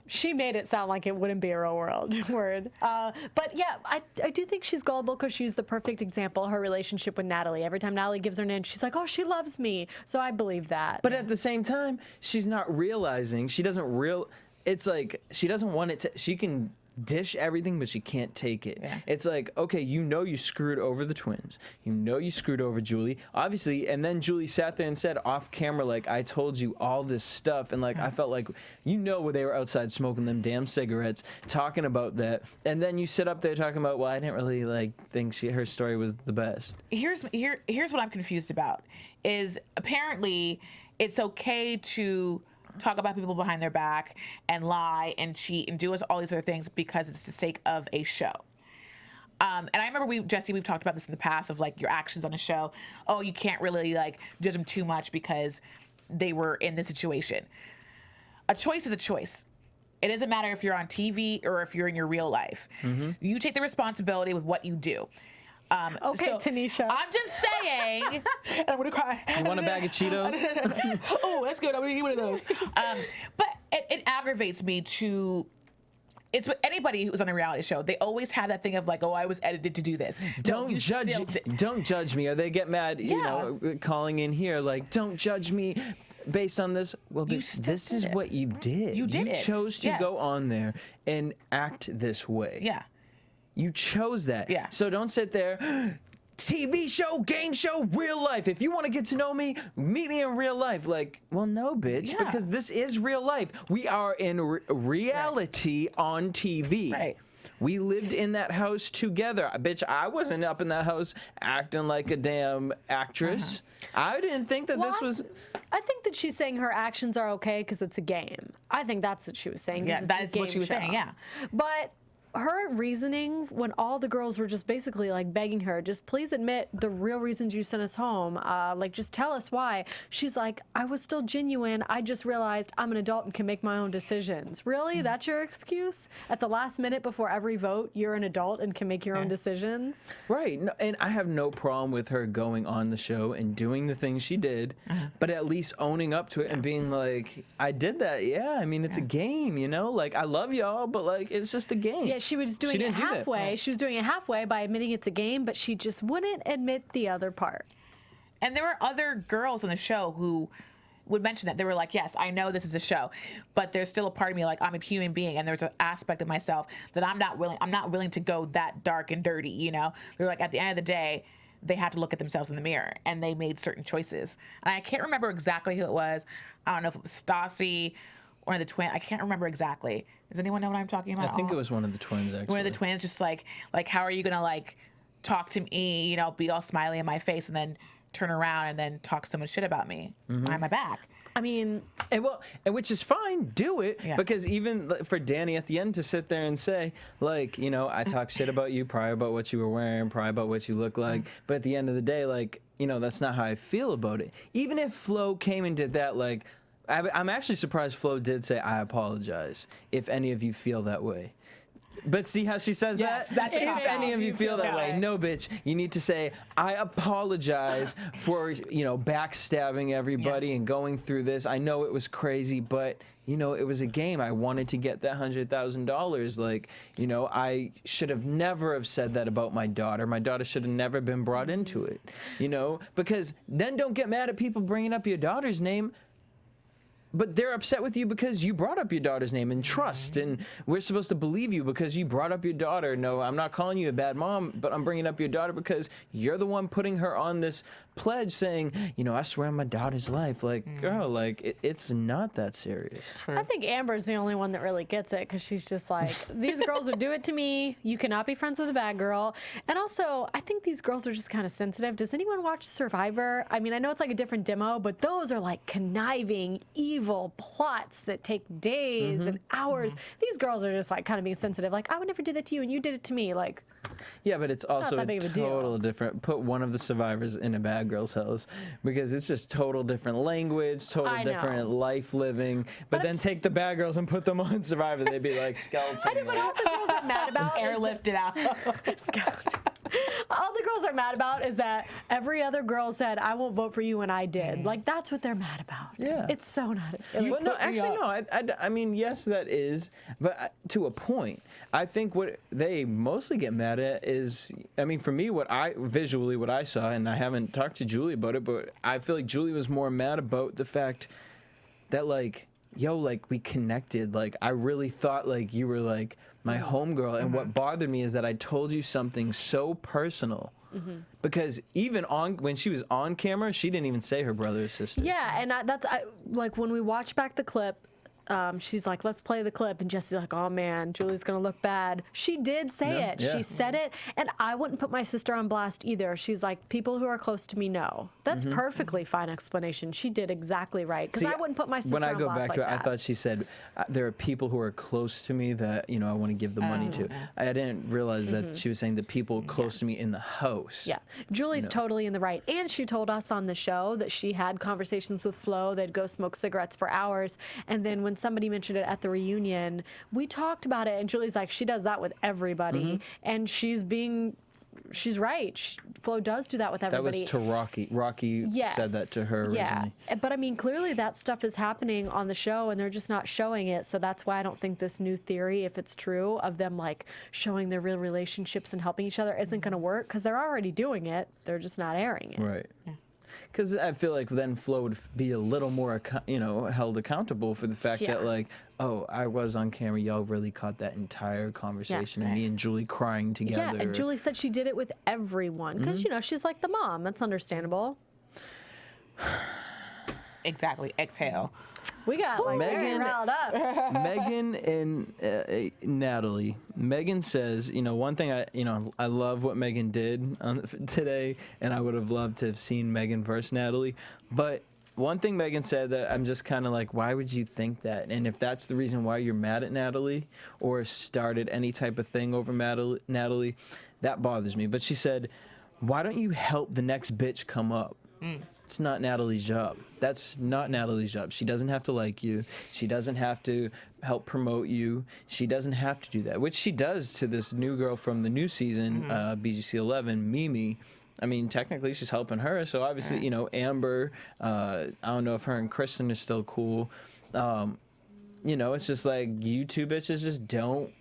she made it sound like it wouldn't be a real world word. But yeah, I do think she's gullible because she's the perfect example. Her relationship with Natalie. Every time Natalie gives her an inch, she's like, "Oh, she loves me." So I believe that.
But at the same time, she's not realizing. She doesn't It's like she doesn't want it to. She can dish everything, but she can't take it.
Yeah.
It's like, okay, you screwed over the twins. You screwed over Julie, obviously. And then Julie sat there and said off camera, like, I told you all this stuff. And like, I felt like, they were outside smoking them damn cigarettes, talking about that. And then you sit up there talking about, well, I didn't really think her story was the best.
Here's what I'm confused about is apparently it's okay to talk about people behind their back and lie and cheat and do all these other things because it's the sake of a show. And I remember Jesse, we've talked about this in the past of like your actions on a show. Oh, you can't really judge them too much because they were in this situation. A choice is a choice. It doesn't matter if you're on TV or if you're in your real life. Mm-hmm. You take the responsibility with what you do.
Okay,
so
Tanisha.
I'm just saying, and I'm gonna cry.
You want a bag of Cheetos?
Oh, that's good. I'm gonna eat one of those. But it aggravates me to. It's with anybody who's on a reality show. They always have that thing of like, oh, I was edited to do this.
Don't judge me, or they get mad. Calling in here like, don't judge me based on this. Well, this is what you did.
You
chose to go on there and act this way.
Yeah.
You chose that.
Yeah.
So don't sit there. TV show, game show, real life. If you want to get to know me, meet me in real life. Like, well, no, bitch, because this is real life. We are in reality on TV. Right. We lived in that house together. Bitch, I wasn't up in that house acting like a damn actress. I didn't think that this was...
I think that she's saying her actions are okay because it's a game. I think that's what she was saying.
Yeah, that's what she was saying, yeah.
But her reasoning when all the girls were just basically like begging her, just please admit the real reasons you sent us home. Just tell us why. She's like, I was still genuine. I just realized I'm an adult and can make my own decisions. Really? That's your excuse? At the last minute before every vote, you're an adult and can make your own decisions?
Right. No, and I have no problem with her going on the show and doing the things she did, but at least owning up to it and being like, I did that. Yeah. I mean, it's a game, Like, I love y'all, but like, it's just a game.
Yeah, she was doing it halfway. She was doing it halfway by admitting it's a game, but she just wouldn't admit the other part.
And there were other girls on the show who would mention that. They were like, yes, I know this is a show, but there's still a part of me, like, I'm a human being, and there's an aspect of myself that I'm not willing to go that dark and dirty, They're like, at the end of the day, they had to look at themselves in the mirror, and they made certain choices. And I can't remember exactly who it was. I don't know if it was Stassi, one of the twins. I can't remember exactly. Does anyone know what I'm talking about?
I think it was one of the twins, actually.
One of the twins, just like how are you gonna talk to me, be all smiley in my face, and then turn around and then talk so much shit about me behind my back.
I mean,
and which is fine, do it, because even for Danny at the end to sit there and say, like, I talk shit about you, probably about what you were wearing, probably about what you look like, but at the end of the day, like, that's not how I feel about it. Even if Flo came and did that, like, I'm actually surprised Flo did say, I apologize if any of you feel that way. But see how she says that?
That's
if any of you feel that way, no, bitch. You need to say, I apologize for, backstabbing everybody and going through this. I know it was crazy, but, it was a game. I wanted to get that $100,000. Like, I should have never have said that about my daughter. My daughter should have never been brought into it, because then don't get mad at people bringing up your daughter's name. But they're upset with you because you brought up your daughter's name and trust, and we're supposed to believe you because you brought up your daughter. No, I'm not calling you a bad mom, but I'm bringing up your daughter because you're the one putting her on this pledge saying, I swear on my daughter's life. Like, girl, like, it's not that serious.
I think Amber's the only one that really gets it because she's just like, these girls would do it to me. You cannot be friends with a bad girl. And also, I think these girls are just kind of sensitive. Does anyone watch Survivor? I mean, I know it's like a different demo, but those are like conniving, evil evil plots that take days and hours. These girls are just like kind of being sensitive. Like, I would never do that to you, and you did it to me. Like,
yeah, but it's also
not that big of a deal.
total different. Put one of the survivors in a bad girl's house because it's just total different language, total
I know.
different life living. But then take the bad girls and put them on Survivor, they'd be like skeleton.
I know what all the girls are mad about.
Airlift it out.
Skeleton. All the girls are mad about is that every other girl said, I won't vote for you, and I did. Like, that's what they're mad about.
Yeah.
It's so not.
Well, no, actually, no. I mean, yes, that is, but to a point. I think what they mostly get mad at is, I mean, for me, what I saw, and I haven't talked to Julie about it, but I feel like Julie was more mad about the fact that, like, yo, like, we connected. Like, I really thought, like, you were, like, my homegirl. And what bothered me is that I told you something so personal. Because even when she was on camera, she didn't even say her brother or sister.
Yeah, and like, when we watch back the clip, she's like, let's play the clip. And Jesse's like, oh, man, Julie's going to look bad. She did say it.
Yeah.
She said it. And I wouldn't put my sister on blast either. She's like, people who are close to me know. That's perfectly fine explanation. She did exactly right. Because I wouldn't put my sister on blast like that.
When I go back to it, I thought she said, there are people who are close to me that, you know, I want to give the money to. I didn't realize that she was saying the people close to me in the house.
Yeah. Julie's totally in the right. And she told us on the show that she had conversations with Flo. They'd go smoke cigarettes for hours. And then when somebody mentioned it at the reunion, we talked about it. And Julie's like, she does that with everybody. And she's right. Flo does do that with everybody.
That was to Rocky. Rocky said that to her originally.
Yeah. But I mean, clearly that stuff is happening on the show and they're just not showing it. So that's why I don't think this new theory, if it's true, of them like showing their real relationships and helping each other isn't going to work because they're already doing it. They're just not airing it.
Right. Because I feel like then Flo would be a little more, held accountable for the fact that, like, oh, I was on camera. Y'all really caught that entire conversation and me and Julie crying together.
Yeah, and Julie said she did it with everyone because, she's like the mom. That's understandable.
Exactly. Exhale.
We got like very riled up.
Megan and Natalie. Megan says, one thing I love what Megan did today, and I would have loved to have seen Megan versus Natalie. But one thing Megan said that I'm just kind of like, why would you think that? And if that's the reason why you're mad at Natalie or started any type of thing over Natalie, that bothers me. But she said, why don't you help the next bitch come up? It's not Natalie's job. That's not Natalie's job. She doesn't have to like you. She doesn't have to help promote you. She doesn't have to do that, which she does to this new girl from the new season, BGC 11, Mimi. I mean, technically she's helping her. So obviously, Amber, I don't know if her and Kristen are still cool. It's just like you two bitches just don't.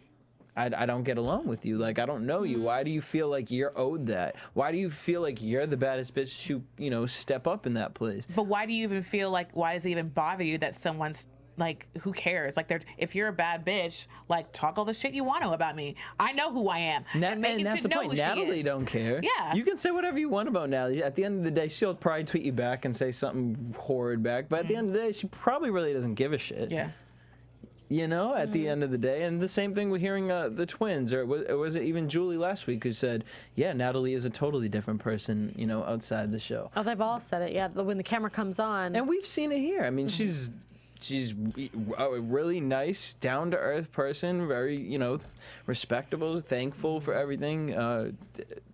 I don't get along with you. Like, I don't know you. Why do you feel like you're owed that? Why do you feel like you're the baddest bitch to, step up in that place?
But why do you even feel like, why does it even bother you that someone's, like, who cares? Like, if you're a bad bitch, like, talk all the shit you want to about me. I know who I am.
And that's the point. Natalie don't care.
Yeah.
You can say whatever you want about Natalie. At the end of the day, she'll probably tweet you back and say something horrid back. But at the end of the day, she probably really doesn't give a shit.
Yeah.
At the end of the day. And the same thing with hearing the twins, or was it even Julie last week who said, yeah, Natalie is a totally different person, outside the show.
Oh, they've all said it, yeah, when the camera comes on.
And we've seen it here. I mean, she's a really nice, down-to-earth person, very, respectable, thankful for everything.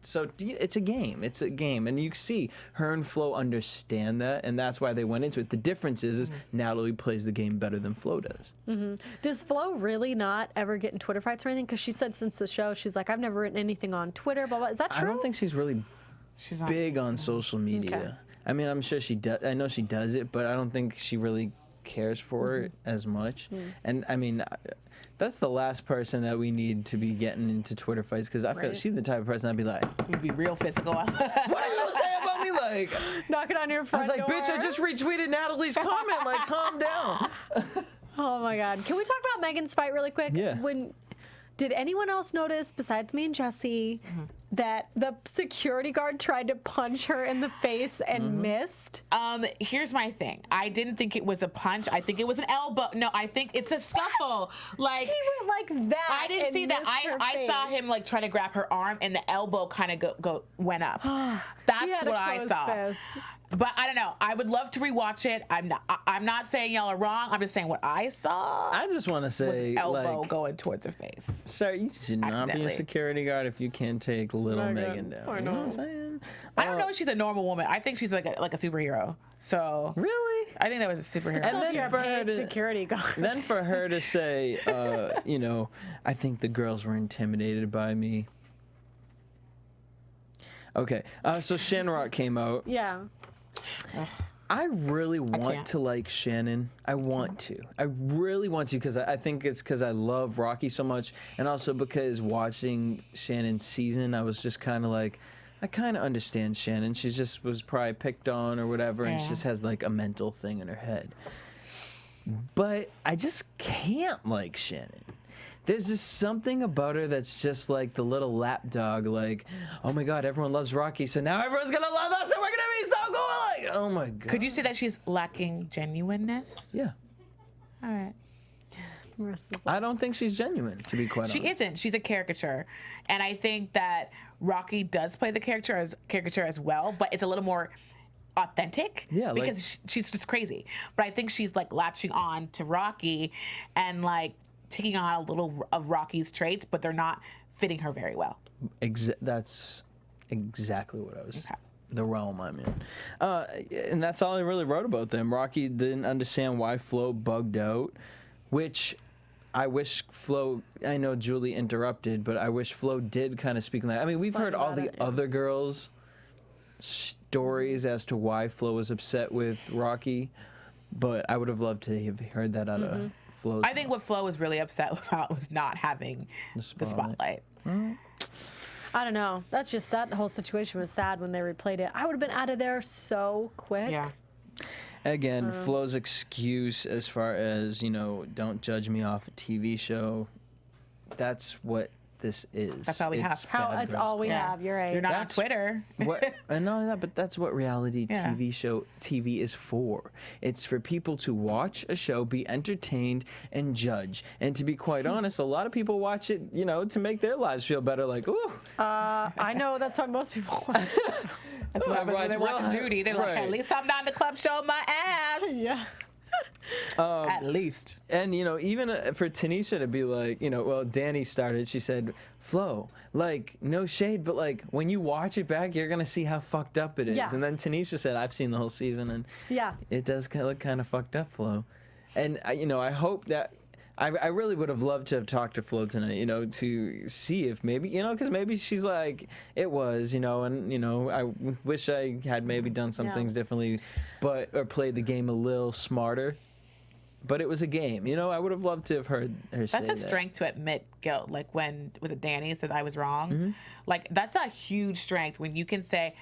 So it's a game. It's a game. And you see her and Flo understand that, and that's why they went into it. The difference is Natalie plays the game better than Flo does.
Does Flo really not ever get in Twitter fights or anything? Because she said since the show, she's like, I've never written anything on Twitter, blah, blah. Is that true?
I don't think she's really big on social media.
Okay.
I mean, I'm sure she does. I know she does it, but I don't think she really cares for it as much. And I mean, that's the last person that we need to be getting into Twitter fights, because I feel she's the type of person I'd be like,
You'd be real physical.
what are you gonna say about me? Like,
knocking on your front door.
I was like, bitch, I just retweeted Natalie's comment. Like, calm down.
Oh my God. Can we talk about Megan's fight really quick?
Yeah.
Did anyone else notice, besides me and Jesse, that the security guard tried to punch her in the face and missed?
Here's my thing. I didn't think it was a punch. I think it was an elbow. No, I think it's a scuffle. Like,
he went like that.
I didn't see that. I saw him like try to grab her arm, and the elbow kind of went up. That's
had a
what I
closed
saw.
fist.
But I don't know. I would love to rewatch it. I'm not saying y'all are wrong. I'm just saying what I saw.
I just want to say,
was elbow
like,
going towards her face.
sir, you should not be a
Accidentally.
security guard if you can't take little Megan down.
I
You know
know.
what I'm saying?
I don't know if she's a normal woman. I think she's like a superhero. So
Really?
I think that was a superhero.
And then
You're a
for her
paid
to-
security guard.
Then for her to say, you know, I think the girls were intimidated by me. Okay, so Shamrock came out.
Yeah.
I really want
can't.
to like Shannon. I want to. I really want to because I think it's because I love Rocky so much, and also because watching Shannon's season, I was just kind of like, I kind of understand Shannon. She just was probably picked on or whatever, and she
Yeah.
just has like a mental thing in her head. But I just can't like Shannon. There's just something about her that's just like the little lapdog, like, oh my God, everyone loves Rocky, so now everyone's gonna love us and we're gonna be so cool. Like, oh my God.
Could you say that she's lacking genuineness?
Yeah.
All right.
Marissa's
I don't think she's genuine, to be quite
She
honest.
isn't. She's a caricature, and I think that Rocky does play the caricature as well, but it's a little more authentic.
Yeah, like-
because she's just crazy. But I think she's like latching on to Rocky, and like taking on a little of Rocky's traits, but they're not fitting her very well.
That's exactly what I was. The realm I'm in. And that's all I really wrote about them. Rocky didn't understand why Flo bugged out, which I wish Flo, I know Julie interrupted, but I wish Flo did kind of speak on that. I mean, we've heard all the other girls' stories as to why Flo was upset with Rocky, but I would have loved to have heard that out of Flo's
I think what Flo was really upset about was not having the spotlight.
I don't know. That's just that whole situation was sad when they replayed it. I would have been out of there so quick.
Yeah.
Again, Flo's excuse as far as, you know, don't judge me off a TV show, that's what this is.
That's all we have.
It's
How
Bad
that's
Girls
all we
Yeah.
have. You're right.
You're not
That's
on Twitter.
What? I know that, but that's what reality
Yeah.
TV is for. It's for people to watch a show, be entertained, and judge. And to be quite honest, a lot of people watch it, you know, to make their lives feel better. Like, ooh,
I know that's why most people watch.
That's what happens when they watch
Real-
Judy. They're like,
right.
at least I'm not in the club showing my ass.
Yeah.
At least.
and you know, even for Tanisha to be like, you know, well, Danny started. She said, "Flo, like, no shade, but like, when you watch it back, you're gonna see how fucked up it is."
Yeah.
And then Tanisha said, "I've seen the whole season, and
Yeah.
it does look kind of fucked up, Flo." And you know, I hope that. I really would have loved to have talked to Flo tonight, you know, to see if maybe, you know, because maybe she's like, it was, you know, and, you know, I wish I had maybe done some
Yeah.
things differently, or played the game a little smarter. But it was a game, you know. I would have loved to have heard her say
That's a
that.
strength to admit guilt. Like when, was it Danny said I was wrong? Like, that's a huge strength when you can say,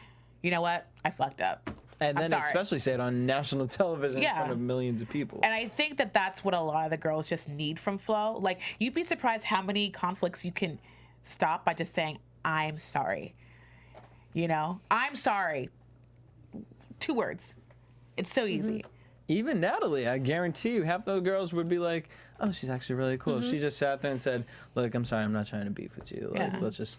you know what, I fucked up.
And
I'm
then
sorry.
especially say it on national television in
Yeah.
front of millions of people.
And I think that that's what a lot of the girls just need from Flo. Like, you'd be surprised how many conflicts you can stop by just saying, I'm sorry. You know, I'm sorry. 2 words. It's so easy.
Even Natalie, I guarantee you, half those girls would be like, "Oh, she's actually really cool." If she just sat there and said, "Look, I'm sorry, I'm not trying to beef with you. Like,
Yeah.
let's just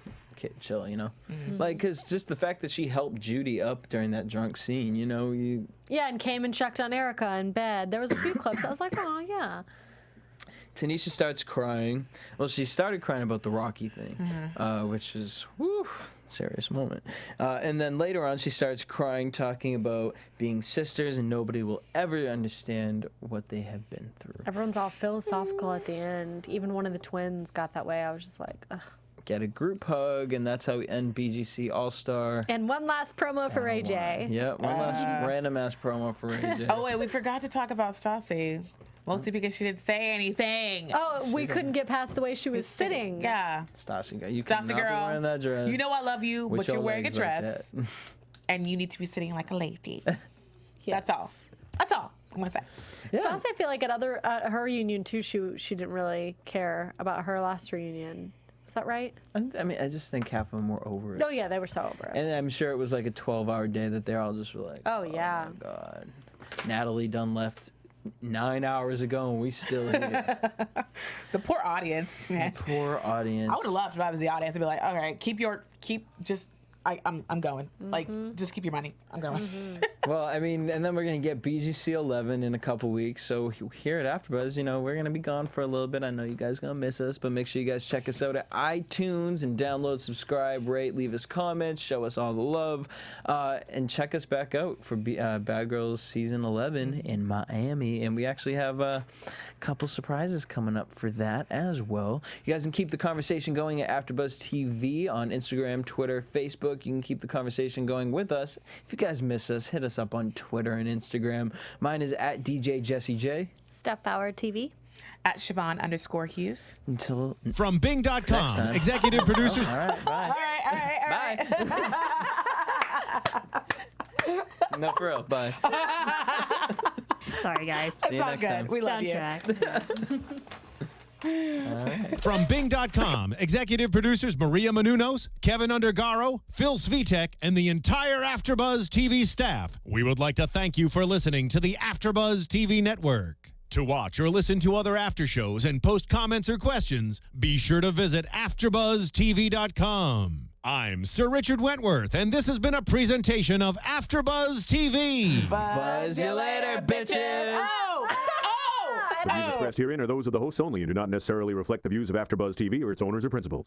chill," you know. Like, because just the fact that she helped Judy up during that drunk scene, you know,
Yeah, and came and checked on Erica in bed. There was a few clips. I was like, oh yeah.
Tanisha starts crying. Well, she started crying about the Rocky thing, which is, whew, serious moment. And then later on, she starts crying, talking about being sisters, and nobody will ever understand what they have been through.
Everyone's all philosophical at the end. Even one of the twins got that way. I was just like, ugh.
Get a group hug, and that's how we end BGC All-Star.
And one last promo for AJ.
Yeah, one last random-ass promo for AJ.
Oh, wait, we forgot to talk about Stassi. Mostly because she didn't say anything.
Oh, we couldn't get past the way she was sitting.
Yeah.
Stassi girl, you
Stassi
cannot be
girl,
wearing that dress.
you know I love you,
with
but you're
your
wearing a
legs like
dress.
that.
And you need to be sitting like a lady.
Yes.
That's all. That's all I'm going to say.
Yeah.
Stassi, I feel like at her reunion too, she didn't really care about her last reunion. Is that right?
I mean, I just think half of them were over it.
Oh yeah, they were so over it.
And I'm sure it was like a 12-hour day that they all just were like,
Oh, yeah.
my God. Natalie Dunn left 9 hours ago and we still here."
The poor audience, man.
Poor audience.
I would have loved if I was the audience and be like, all right, just I'm going. Like, just keep your money. I'm going.
Well, I mean, and then we're going to get BGC 11 in a couple weeks. So here at AfterBuzz, we're going to be gone for a little bit. I know you guys going to miss us, but make sure you guys check us out at iTunes and download, subscribe, rate, leave us comments, show us all the love, and check us back out for Bad Girls Season 11 in Miami. And we actually have a couple surprises coming up for that as well. You guys can keep the conversation going at AfterBuzz TV on Instagram, Twitter, Facebook. You can keep the conversation going with us. If you guys miss us, hit us up on Twitter and Instagram. Mine is at DJ Jesse J.
Steph Bauer TV.
At Chevonne_Hughes.
Until
From Bing.com, executive producers.
all right, bye.
All right.
Bye. No, for real. Bye.
Sorry, guys.
See you
all
next
good.
time.
We love you.
Soundtrack.
From Bing.com, executive producers Maria Menounos, Kevin Undergaro, Phil Svitek, and the entire AfterBuzz TV staff. We would like to thank you for listening to the AfterBuzz TV network. To watch or listen to other after shows and post comments or questions, be sure to visit AfterBuzzTV.com. I'm Sir Richard Wentworth, and this has been a presentation of AfterBuzz TV.
Buzz you later, bitches.
The views expressed herein are those of the hosts only and do not necessarily reflect the views of AfterBuzz TV or its owners or principals.